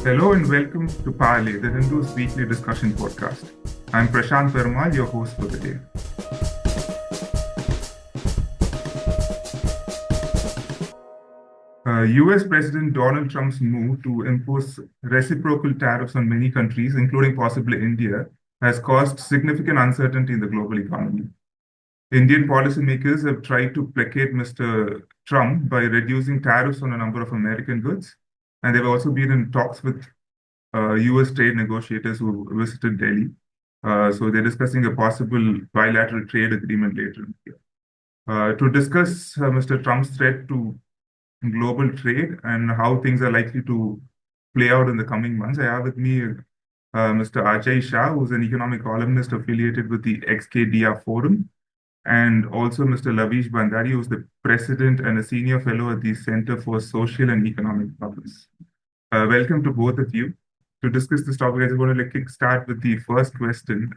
Hello and welcome to Parley, the Hindu's weekly discussion podcast. I'm Prashanth, your host for the day. US President Donald Trump's move to impose reciprocal tariffs on many countries, including possibly India, has caused significant uncertainty in the global economy. Indian policymakers have tried to placate Mr. Trump by reducing tariffs on a number of American goods, and they've also been in talks with US trade negotiators who visited Delhi. So they're discussing a possible bilateral trade agreement later in the year. To discuss Mr. Trump's threat to global trade and how things are likely to play out in the coming months, I have with me Mr. Ajay Shah, who's an economic columnist affiliated with the XKDR Forum, and also Mr. Lavish Bandari, who's the president and a senior fellow at the Center for Social and Economic Problems. Welcome to both of you. To discuss this topic, I just want to kickstart with the first question.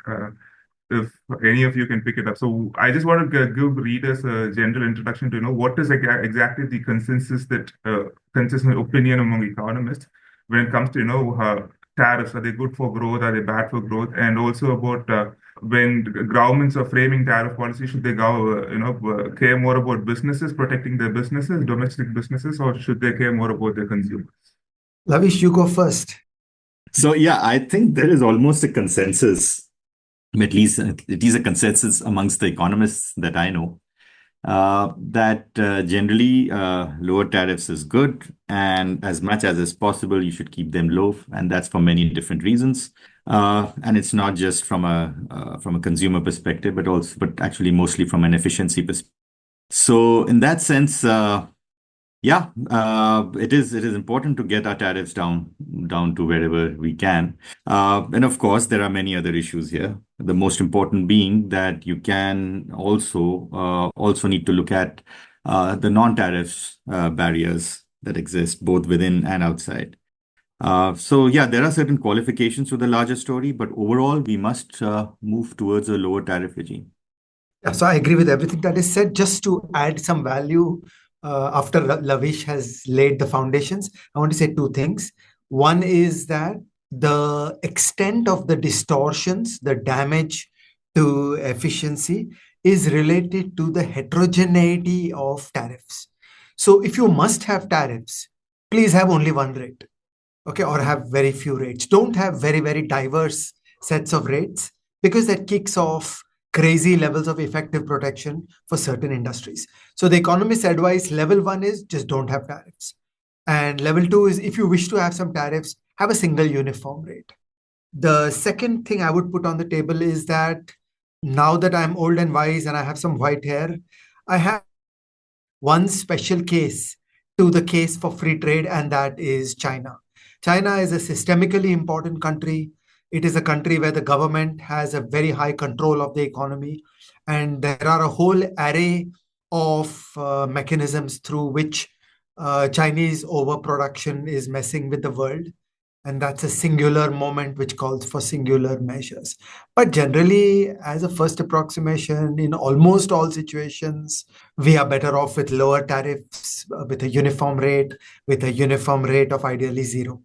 If any of you can pick it up. So I just want to give readers a general introduction to what is exactly the consistent opinion among economists when it comes to tariffs. Are they good for growth? Are they bad for growth? And also about when governments are framing tariff policy, should they go care more about businesses, protecting their businesses, domestic businesses, or should they care more about their consumers? Lavish, you go first. So yeah, I think there is almost a consensus, at least it is a consensus amongst the economists that I know, that generally lower tariffs is good, and as much as is possible, you should keep them low, and that's for many different reasons. And it's not just from a consumer perspective, but actually mostly from an efficiency perspective. So in that sense, it is important to get our tariffs down to wherever we can. And of course, there are many other issues here. The most important being that you can also need to look at the non-tariffs barriers that exist both within and outside. There are certain qualifications to the larger story, but overall, we must move towards a lower tariff regime. Yeah, so I agree with everything that is said. Just to add some value, after Lavish has laid the foundations, I want to say two things. One is that the extent of the distortions, the damage to efficiency is related to the heterogeneity of tariffs. So if you must have tariffs, please have only one rate, okay, or have very few rates. Don't have very, very diverse sets of rates, because that kicks off crazy levels of effective protection for certain industries. So the economists advise level one is just don't have tariffs. And level two is, if you wish to have some tariffs, have a single uniform rate. The second thing I would put on the table is that now that I'm old and wise and I have some white hair, I have one special case to the case for free trade, and that is China. China is a systemically important country. It is a country where the government has a very high control of the economy, and there are a whole array of mechanisms through which Chinese overproduction is messing with the world. And that's a singular moment which calls for singular measures. But generally, as a first approximation, in almost all situations, we are better off with lower tariffs, with a uniform rate of ideally zero.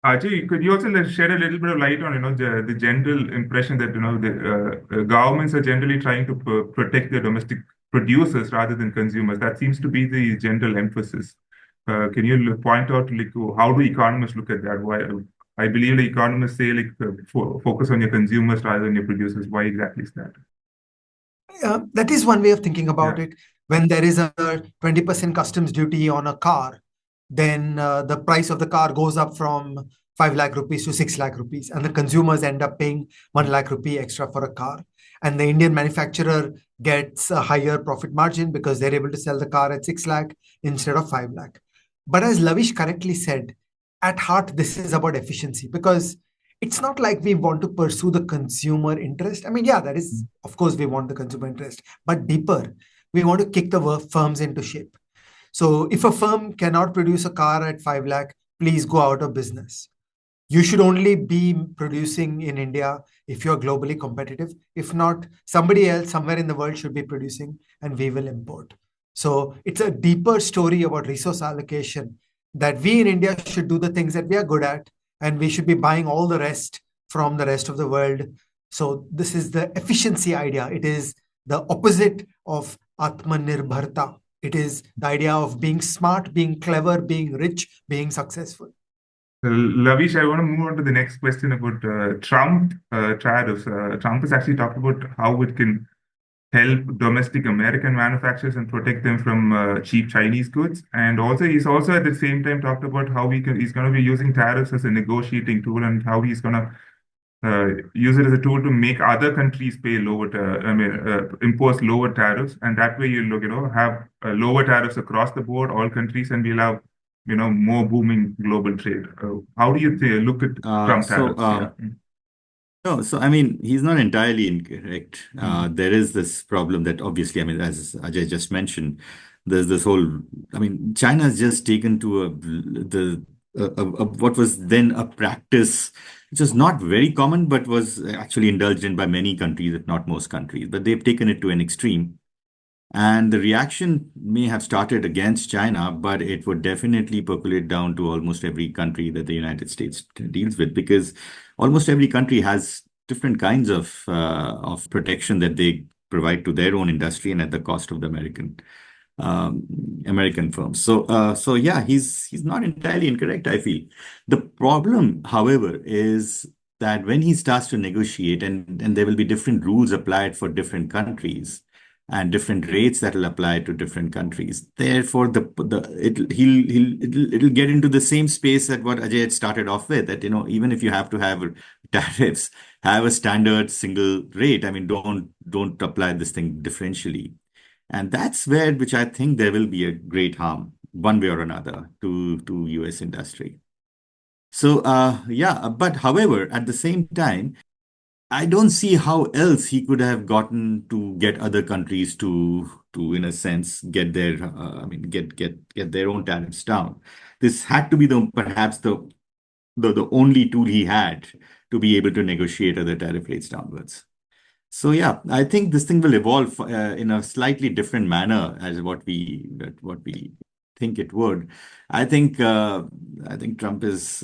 Ajay, could you also shed a little bit of light on the general impression that the governments are generally trying to protect their domestic producers rather than consumers? That seems to be the general emphasis. Can you point out how do economists look at that? Why I believe the economists say focus on your consumers rather than your producers. Why exactly is that? That is one way of thinking about it. When there is a 20% customs duty on a car, then the price of the car goes up from 5 lakh rupees to 6 lakh rupees, and the consumers end up paying 1 lakh rupee extra for a car. And the Indian manufacturer gets a higher profit margin because they're able to sell the car at 6 lakh instead of 5 lakh. But as Lavish correctly said, at heart, this is about efficiency, because it's not like we want to pursue the consumer interest. I mean, yeah, that is, of course, we want the consumer interest, but deeper, we want to kick the firms into shape. So if a firm cannot produce a car at 5 lakh, please go out of business. You should only be producing in India if you're globally competitive. If not, somebody else somewhere in the world should be producing, and we will import. So it's a deeper story about resource allocation that we in India should do the things that we are good at, and we should be buying all the rest from the rest of the world. So this is the efficiency idea. It is the opposite of Atmanirbharta. It is the idea of being smart, being clever, being rich, being successful. Lavish, I want to move on to the next question about Trump tariffs. Trump has actually talked about how it can help domestic American manufacturers and protect them from cheap Chinese goods. And also, he's also at the same time talked about how he's going to be using tariffs as a negotiating tool and how he's going to use it as a tool to make other countries pay impose lower tariffs, and that way have lower tariffs across the board, all countries, and we'll have more booming global trade. How do you look at Trump tariffs? No, so I mean, he's not entirely incorrect. There is this problem that obviously, I mean, as Ajay just mentioned, there's this whole, I mean, China's just taken to what was then a practice, which was not very common, but was actually indulged in by many countries, if not most countries. But they've taken it to an extreme. And the reaction may have started against China, but it would definitely percolate down to almost every country that the United States deals with, because almost every country has different kinds of protection that they provide to their own industry and at the cost of the American firms. So yeah, he's not entirely incorrect, I feel. The problem, however, is that when he starts to negotiate, and there will be different rules applied for different countries, and different rates that will apply to different countries. Therefore, it'll get into the same space that what Ajay had started off with, that even if you have to have tariffs, have a standard single rate. I mean, don't apply this thing differentially, and that's which I think there will be a great harm one way or another to US industry. So yeah, but however, at the same time, I don't see how else he could have gotten to get other countries to in a sense get their get their own tariffs down. This had to be perhaps the only tool he had to be able to negotiate other tariff rates downwards. So yeah, I think this thing will evolve in a slightly different manner as what we think it would. I think Trump is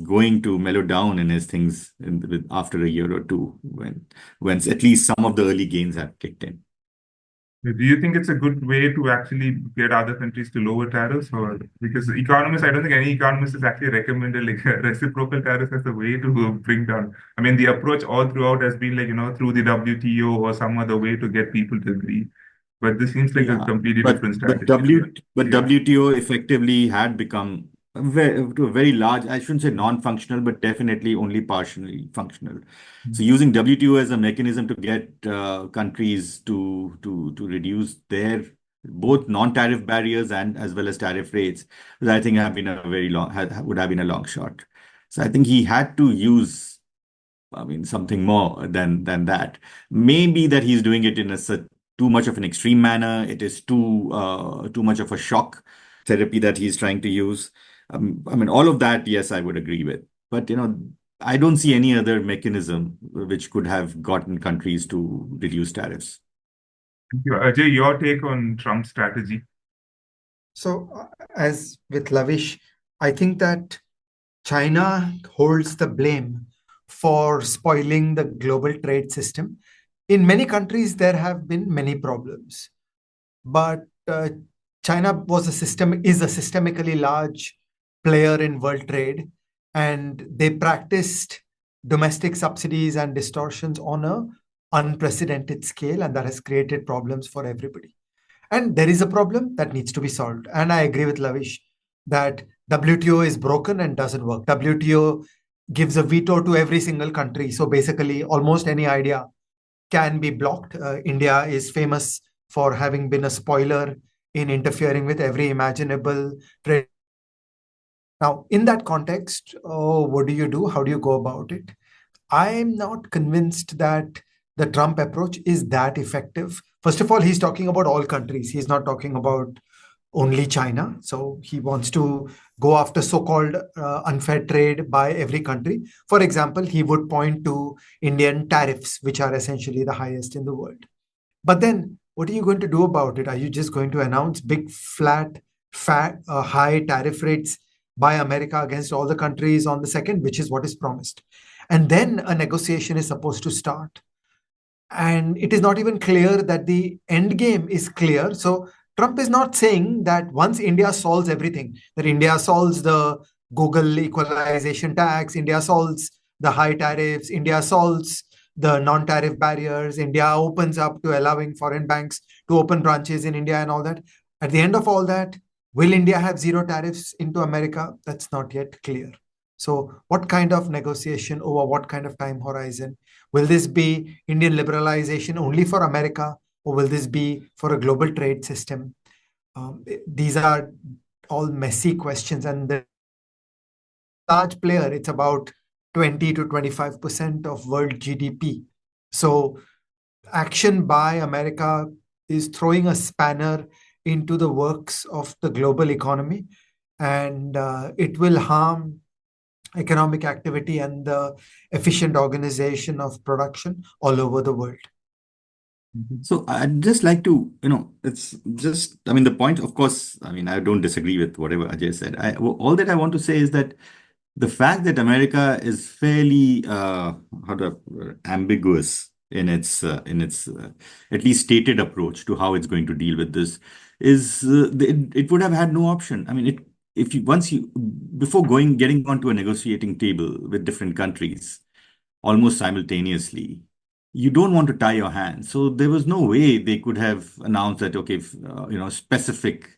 going to mellow down in his things after a year or two, when at least some of the early gains have kicked in. Do you think it's a good way to actually get other countries to lower tariffs? Or because economists, I don't think any economist has actually recommended like reciprocal tariffs as a way to bring down. I mean, the approach all throughout has been like, through the WTO or some other way to get people to agree. But this seems like a completely different strategy. But WTO effectively had become to a very large, I shouldn't say non-functional, but definitely only partially functional. So using WTO as a mechanism to get countries to reduce their both non-tariff barriers and as well as tariff rates, which I think would have been a long shot. So I think he had to use, I mean, something more than that. Maybe that he's doing it in too much of an extreme manner. It is too much of a shock therapy that he's trying to use. I mean, all of that, yes, I would agree with. But I don't see any other mechanism which could have gotten countries to reduce tariffs. Thank you. Ajay, your take on Trump's strategy? So, as with Lavish, I think that China holds the blame for spoiling the global trade system. In many countries, there have been many problems, but China is a systemically large player in world trade, and they practiced domestic subsidies and distortions on an unprecedented scale, and that has created problems for everybody. And there is a problem that needs to be solved. And I agree with Lavish that WTO is broken and doesn't work. WTO gives a veto to every single country. So basically, almost any idea can be blocked. India is famous for having been a spoiler in interfering with every imaginable trade. Now, in that context, what do you do? How do you go about it? I'm not convinced that the Trump approach is that effective. First of all, he's talking about all countries. He's not talking about only China. So he wants to go after so-called unfair trade by every country. For example, he would point to Indian tariffs, which are essentially the highest in the world. But then what are you going to do about it? Are you just going to announce big flat high tariff rates by America against all the countries on the 2nd, which is what is promised. And then a negotiation is supposed to start. And it is not even clear that the end game is clear. So Trump is not saying that once India solves everything, that India solves the Google equalization tax, India solves the high tariffs, India solves the non-tariff barriers, India opens up to allowing foreign banks to open branches in India and all that. At the end of all that, will India have zero tariffs into America? That's not yet clear. So what kind of negotiation over what kind of time horizon? Will this be Indian liberalization only for America, or will this be for a global trade system? These are all messy questions, and the large player, it's about 20 to 25% of world GDP. So action by America is throwing a spanner into the works of the global economy, and it will harm economic activity and the efficient organization of production all over the world. So I'd just like to, it's just, the point, of course, I don't disagree with whatever Ajay said. All that I want to say is that the fact that America is fairly ambiguous in its at least stated approach to how it's going to deal with this is it would have had no option. If you before getting onto a negotiating table with different countries almost simultaneously, you don't want to tie your hands. So there was no way they could have announced that, okay, specific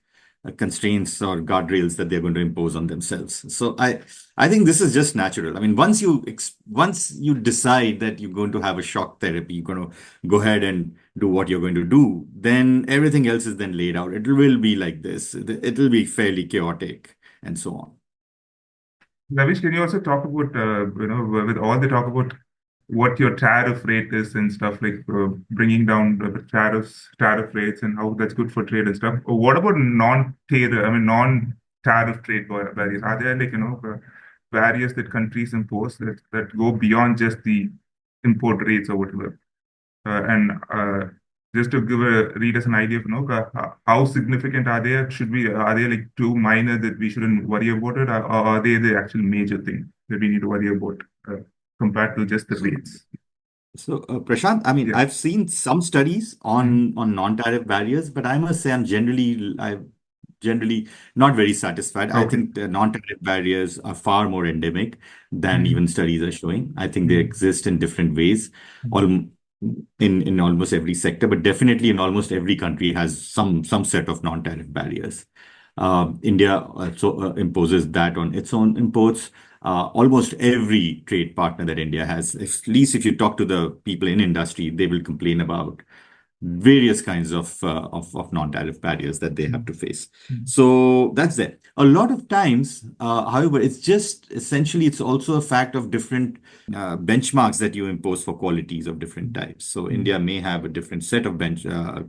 constraints or guardrails that they're going to impose on themselves. So I think this is just natural. Once you decide that you're going to have a shock therapy, you're going to go ahead and do what you're going to do, then everything else is then laid out. It will be like this. It'll be fairly chaotic and so on. Ravish, can you also talk about, with all the talk about what your tariff rate is and stuff, like bringing down the tariff rates and how that's good for trade and stuff? What about non-tariff trade barriers? Are there barriers that countries impose that go beyond just the import rates or whatever? And just to read us an idea of how significant are they? Are they like too minor that we shouldn't worry about it, or are they the actual major thing that we need to worry about compared to just the rates? So, Prashanth, Yeah. I've seen some studies on non-tariff barriers, but I must say I'm generally not very satisfied. I Okay. think the non-tariff barriers are far more endemic than even studies are showing. I think they exist in different ways, in almost every sector, but definitely in almost every country has some set of non-tariff barriers. India also imposes that on its own imports. Almost every trade partner that India has, at least if you talk to the people in industry, they will complain about various kinds of non-tariff barriers that they have to face. So that's there. A lot of times, however, it's just essentially, it's also a fact of different benchmarks that you impose for qualities of different types. So India may have a different set of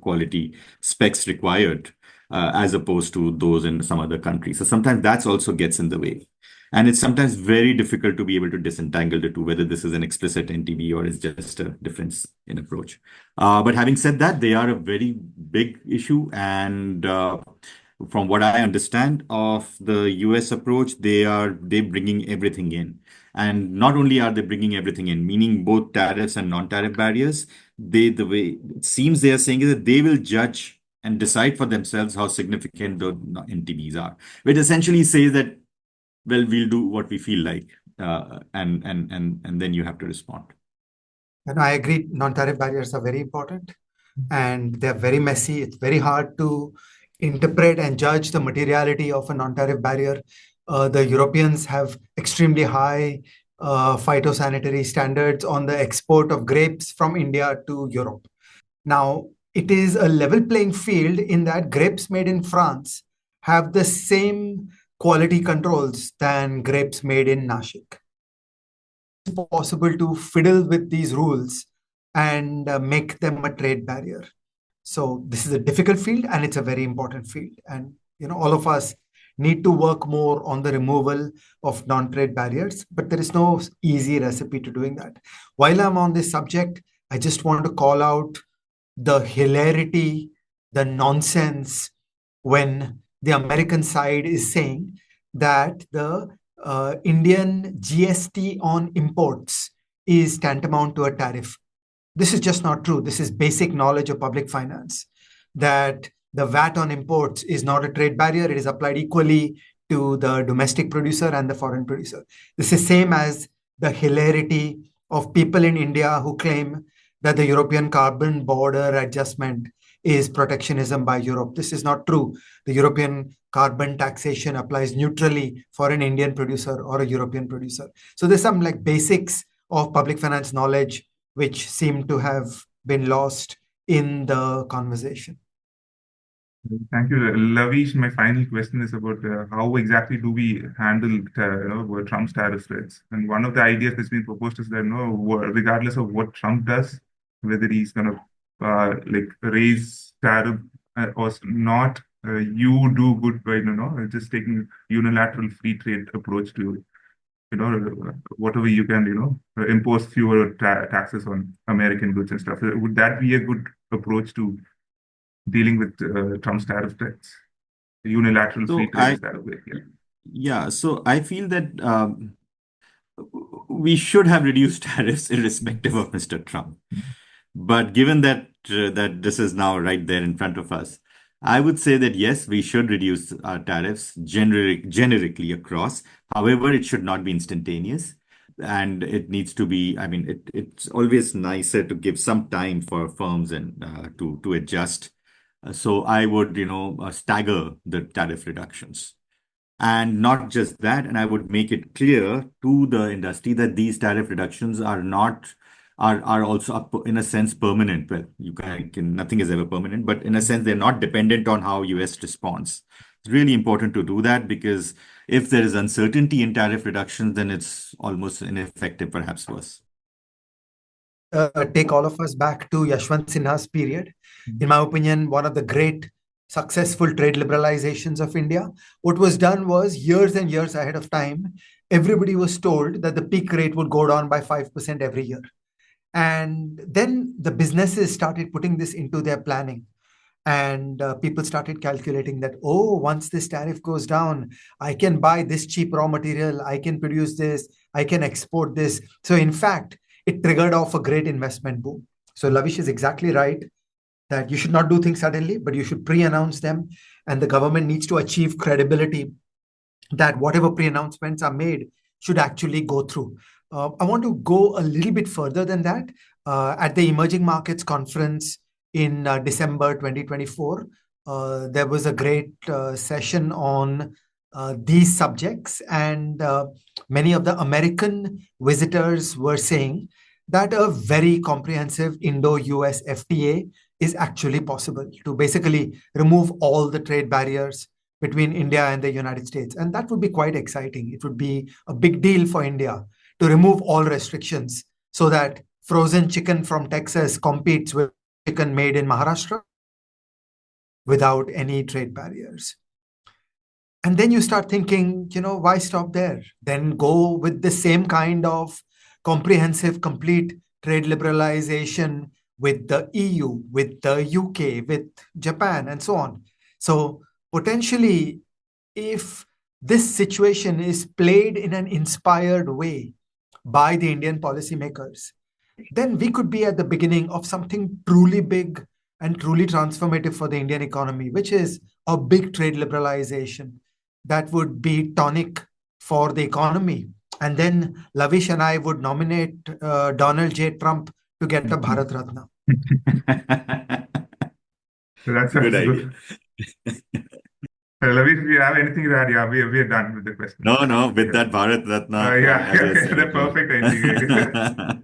quality specs required as opposed to those in some other countries. So sometimes that also gets in the way. And it's sometimes very difficult to be able to disentangle the two, whether this is an explicit NTB or it's just a difference in approach. But having said that, they are a very big issue. And from what I understand of the US approach, they're bringing everything in. And not only are they bringing everything in, meaning both tariffs and non-tariff barriers, the way it seems they are saying is that they will judge and decide for themselves how significant the NTBs are, which essentially says that, well, we'll do what we feel like, and then you have to respond. And I agree, non-tariff barriers are very important and they're very messy. It's very hard to interpret and judge the materiality of a non-tariff barrier. The Europeans have extremely high phytosanitary standards on the export of grapes from India to Europe. Now, it is a level playing field in that grapes made in France have the same quality controls than grapes made in Nashik. It's possible to fiddle with these rules and make them a trade barrier. So this is a difficult field and it's a very important field. And all of us need to work more on the removal of non-trade barriers, but there is no easy recipe to doing that. While I'm on this subject, I just want to call out the hilarity, the nonsense when the American side is saying that the Indian GST on imports is tantamount to a tariff. This is just not true. This is basic knowledge of public finance, that the VAT on imports is not a trade barrier. It is applied equally to the domestic producer and the foreign producer. This is same as the hilarity of people in India who claim that the European carbon border adjustment is protectionism by Europe. This is not true. The European carbon taxation applies neutrally for an Indian producer or a European producer. So there's some like basics of public finance knowledge which seem to have been lost in the conversation. Thank you, Lavish. My final question is about how exactly do we handle Trump's tariff threats? And one of the ideas that's been proposed is that regardless of what Trump does, whether he's going to raise tariff or not, you do good by just taking unilateral free trade approach to whatever you can impose fewer taxes on American goods and stuff. Would that be a good approach to dealing with Trump's tariff threats? Unilateral free trade is that a way? Yeah, so I feel that we should have reduced tariffs irrespective of Mr. Trump. But given that this is now right there in front of us, I would say that yes, we should reduce our tariffs generically across. However, it should not be instantaneous. And it needs to be, I mean, it's always nicer to give some time for firms and to adjust. So I would, stagger the tariff reductions. And not just that, and I would make it clear to the industry that these tariff reductions are also in a sense permanent. Well, nothing is ever permanent, but in a sense they're not dependent on how US responds. It's really important to do that, because if there is uncertainty in tariff reductions, then it's almost ineffective, perhaps worse. Take all of us back to Yashwant Sinha's period. In my opinion, one of the great successful trade liberalizations of India. What was done was, years and years ahead of time, everybody was told that the peak rate would go down by 5% every year. And then the businesses started putting this into their planning. And people started calculating that, oh, once this tariff goes down, I can buy this cheap raw material, I can produce this, I can export this. So in fact, it triggered off a great investment boom. So Lavish is exactly right that you should not do things suddenly, but you should pre-announce them. And the government needs to achieve credibility that whatever pre-announcements are made should actually go through. I want to go a little bit further than that. At the Emerging Markets Conference in December 2024, there was a great session on these subjects. And many of the American visitors were saying that a very comprehensive Indo-US FTA is actually possible to basically remove all the trade barriers between India and the United States. And that would be quite exciting. It would be a big deal for India to remove all restrictions so that frozen chicken from Texas competes with chicken made in Maharashtra without any trade barriers. And then you start thinking, why stop there? Then go with the same kind of comprehensive, complete trade liberalization with the EU, with the UK, with Japan, and so on. So potentially, if this situation is played in an inspired way by the Indian policymakers, then we could be at the beginning of something truly big and truly transformative for the Indian economy, which is a big trade liberalization that would be tonic for the economy. And then Lavish and I would nominate Donald J. Trump to get a Bharat Ratna. So that's Good idea. Lavish, if you have anything to add, we are done with the question. No, with that Bharat Ratna. The perfect ending.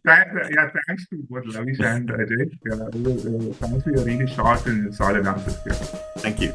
Thanks to both Lavish and Ajay. Thanks for your really short and solid answers. Thank you.